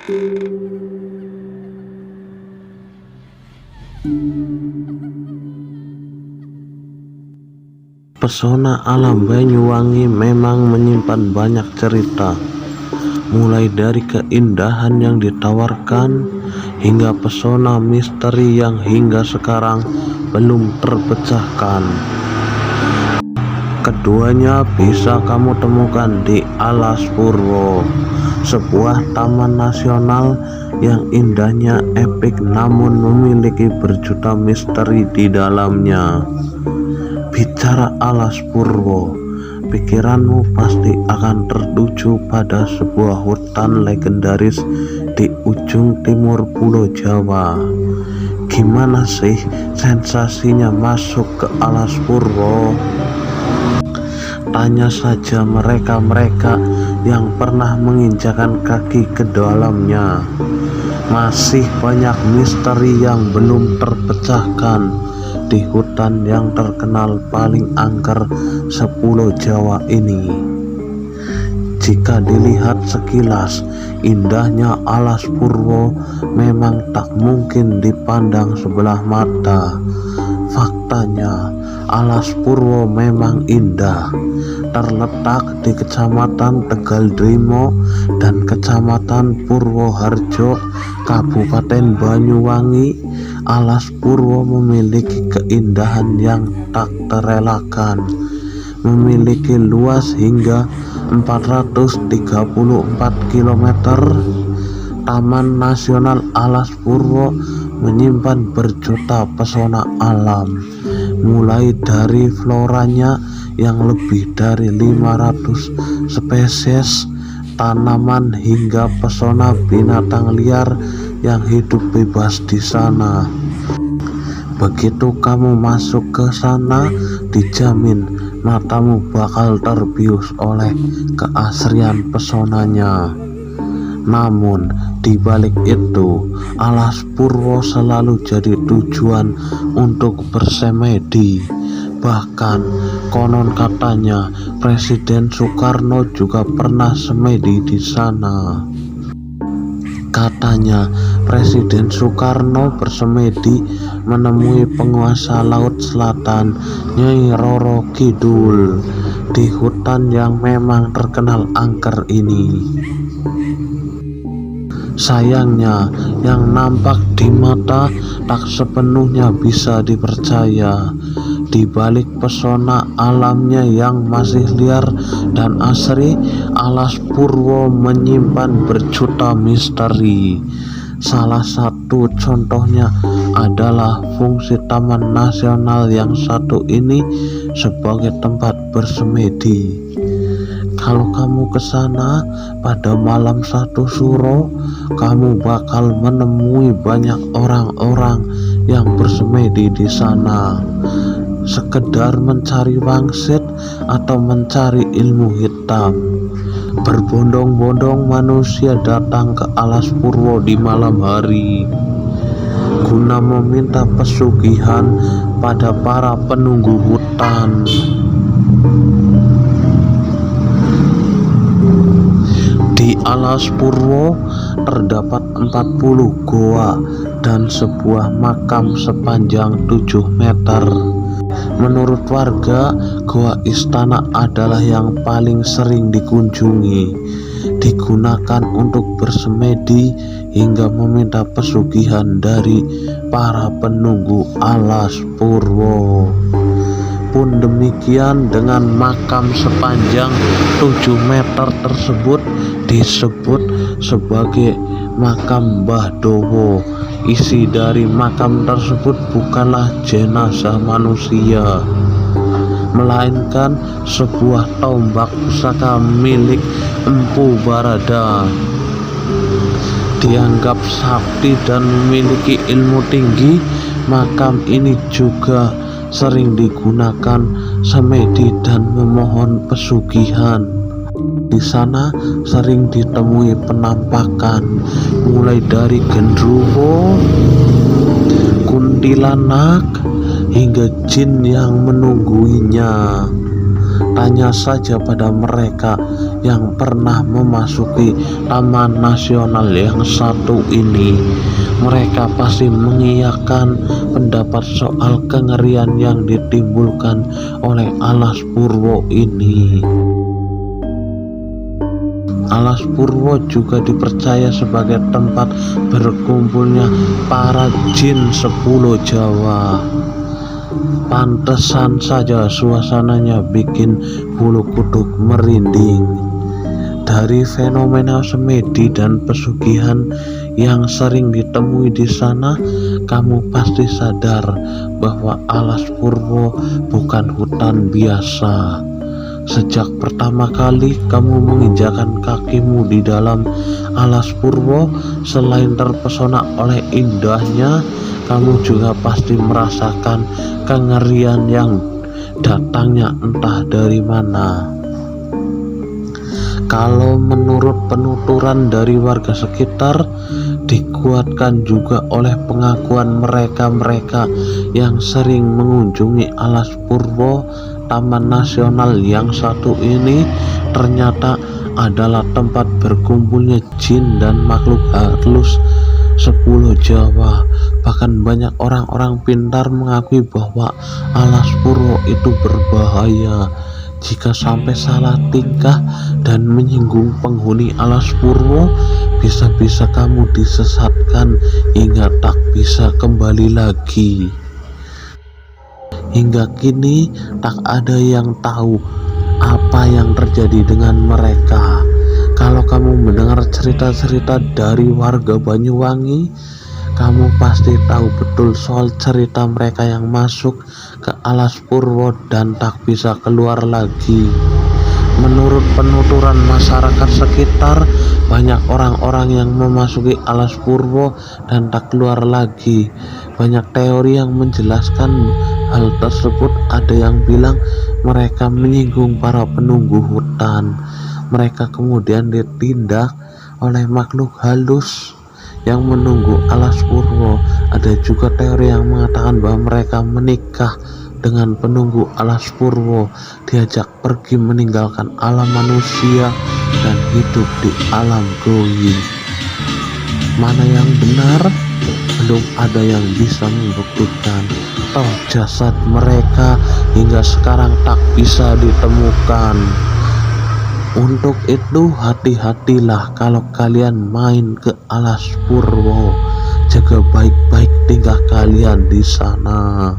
Pesona alam Banyuwangi memang menyimpan banyak cerita, mulai dari keindahan yang ditawarkan hingga pesona misteri yang hingga sekarang belum terpecahkan. Keduanya bisa kamu temukan di Alas Purwo, sebuah taman nasional yang indahnya epik namun memiliki berjuta misteri di dalamnya. Bicara Alas Purwo, pikiranmu pasti akan tertuju pada sebuah hutan legendaris di ujung timur Pulau Jawa. Gimana sih sensasinya masuk ke Alas Purwo? Tanya saja mereka-mereka yang pernah menginjakan kaki ke dalamnya. Masih banyak misteri yang belum terpecahkan di hutan yang terkenal paling angker sepulau Jawa ini. Jika dilihat sekilas, indahnya Alas Purwo memang tak mungkin dipandang sebelah mata. Faktanya, Alas Purwo memang indah. Terletak di Kecamatan Tegal Drimo dan Kecamatan Purwoharjo, Kabupaten Banyuwangi. Alas Purwo memiliki keindahan yang tak terelakkan. Memiliki luas hingga 434 km. Taman Nasional Alas Purwo menyimpan berjuta pesona alam, mulai dari floranya yang lebih dari 500 spesies tanaman hingga pesona binatang liar yang hidup bebas di sana. Begitu kamu masuk ke sana, dijamin matamu bakal terbius oleh keasrian pesonanya. Namun di balik itu, Alas Purwo selalu jadi tujuan untuk bersemedi. Bahkan konon katanya Presiden Soekarno juga pernah semedi di sana. Katanya Presiden Soekarno bersemedi menemui penguasa Laut Selatan Nyai Roro Kidul di hutan yang memang terkenal angker ini. Sayangnya, yang nampak di mata tak sepenuhnya bisa dipercaya. Di balik pesona alamnya yang masih liar dan asri, Alas Purwo menyimpan berjuta misteri. Salah satu contohnya adalah fungsi Taman Nasional yang satu ini sebagai tempat bersemedi. Kalau kamu ke sana pada malam 1 Suro, kamu bakal menemui banyak orang-orang yang bersemedi di sana, sekedar mencari wangsit atau mencari ilmu hitam. Berbondong-bondong manusia datang ke Alas Purwo di malam hari guna meminta pesugihan pada para penunggu hutan. Di Alas Purwo terdapat 40 goa dan sebuah makam sepanjang 7 meter. Menurut warga, Goa Istana adalah yang paling sering dikunjungi, digunakan untuk bersemedi hingga meminta pesugihan dari para penunggu Alas Purwo. Pun demikian dengan makam sepanjang 7 meter tersebut disebut sebagai makam Mbah Dowo. Isi dari makam tersebut bukanlah jenazah manusia, melainkan sebuah tombak pusaka milik Empu Barada. Dianggap sakti dan memiliki ilmu tinggi, makam ini juga sering digunakan semedi dan memohon pesugihan. Di sana sering ditemui penampakan mulai dari genderuwo, kuntilanak hingga jin yang menungguinya. Tanya saja pada mereka yang pernah memasuki Taman Nasional yang satu ini. Mereka pasti mengiyakan pendapat soal kengerian yang ditimbulkan oleh Alas Purwo ini. Alas Purwo juga dipercaya sebagai tempat berkumpulnya para jin 10 Jawa. Pantesan saja suasananya bikin bulu kuduk merinding. Dari fenomena semedi dan pesugihan yang sering ditemui di sana, kamu pasti sadar bahwa Alas Purwo bukan hutan biasa. Sejak pertama kali kamu menginjakan kakimu di dalam Alas Purwo, selain terpesona oleh indahnya, kamu juga pasti merasakan kengerian yang datangnya entah dari mana. Kalau menurut penuturan dari warga sekitar, dikuatkan juga oleh pengakuan mereka-mereka yang sering mengunjungi Alas Purwo, Taman Nasional yang satu ini ternyata adalah tempat berkumpulnya jin dan makhluk halus 10 Jawa. Bahkan banyak orang-orang pintar mengakui bahwa Alas Purwo itu berbahaya. Jika sampai salah tingkah dan menyinggung penghuni Alas Purwo, bisa-bisa kamu disesatkan hingga tak bisa kembali lagi. Hingga kini tak ada yang tahu apa yang terjadi dengan mereka. Kalau kamu mendengar cerita-cerita dari warga Banyuwangi, kamu pasti tahu betul soal cerita mereka yang masuk ke Alas Purwo dan tak bisa keluar lagi. Menurut penuturan masyarakat sekitar, banyak orang-orang yang memasuki Alas Purwo dan tak keluar lagi. Banyak teori yang menjelaskan hal tersebut. Ada yang bilang mereka menyinggung para penunggu hutan. Mereka kemudian ditindak oleh makhluk halus yang menunggu Alas Purwo. Ada juga teori yang mengatakan bahwa mereka menikah dengan penunggu Alas Purwo, diajak pergi meninggalkan alam manusia dan hidup di alam goib. Mana yang benar? Belum ada yang bisa membuktikan. Toh jasad mereka hingga sekarang tak bisa ditemukan. Untuk itu hati-hatilah kalau kalian main ke Alas Purwo. Jaga baik-baik tingkah kalian di sana.